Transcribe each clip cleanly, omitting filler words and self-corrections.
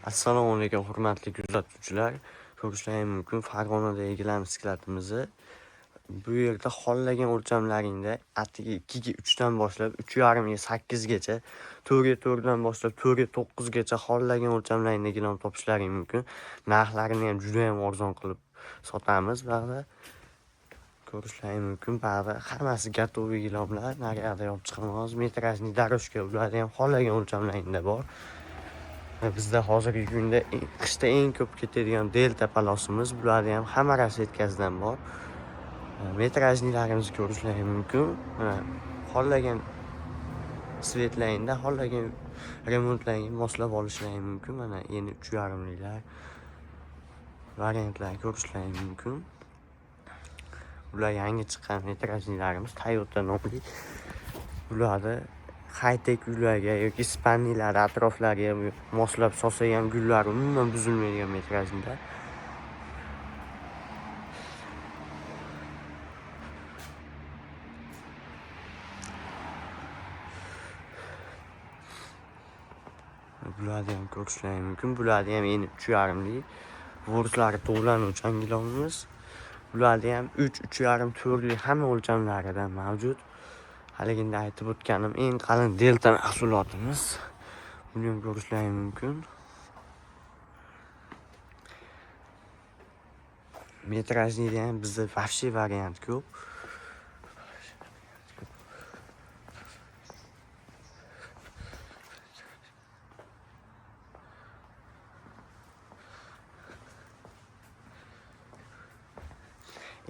Assalomu alaykum hurmatli kuzatuvchilar. Ko'rishlaring mumkin Farg'onada egilamiz siklatimizni. Bu yerda xohlagan o'lchamlaringda atiga 2 ga 3 dan boshlab 3,5 ga 8 gacha, 4 ga 4 dan boshlab 4 ga 9 gacha xohlagan o'lchamlaringda gilam topishlaring mumkin. Narxlarini ham juda ham arzon qilib sotamiz bag'da. Ko'rishlaring mumkin bag'da hammasi gatoviy gilamlar, naryoqda olib chiqamiz. Metrajli daroshka ularda ham xohlagan o'lchamlaringda bor. Bizda hozirgi kunda qishda eng ko'p ketadigan delta palosimiz, bularda ham hamma rasvetkasidan bor. Metrajlilarimizni ko'rishlaring mumkin. Xohlagan svetlaringda, xohlagan remontlaringga moslab olishlaring mumkin. Mana endi 3,5lik variantlarni ko'rishlaring mumkin. Bular yangi chiqqan metrajlilarimiz, Toyota nomli. Bularni high-tech uylarga yoki spannilar atroflariga moslab solsa ham gullar umuman buzilmaydigan metrajda. Bularni ham ko'rishlaring mumkin. Bularni ham endi 3,5lik vorslari to'g'lanuvchan gilamimiz. Bularni ham 3, 3,5, 4lik hamma o'lchamlaridan mavjud. Haligida aytib o'tganim eng qalin delta mahsulotimiz. Buni ham ko'rishlaring mumkin. Metrajlida ham bizda vafshe variant ko'p.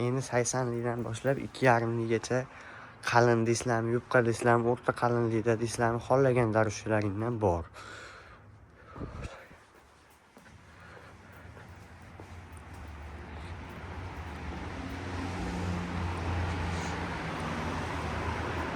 Endi 80likdan boshlab 2,5likgacha qalin deslam, yupqa deslam, o'rta qalinlikda deslam xohlagan daroshalaringdan bor.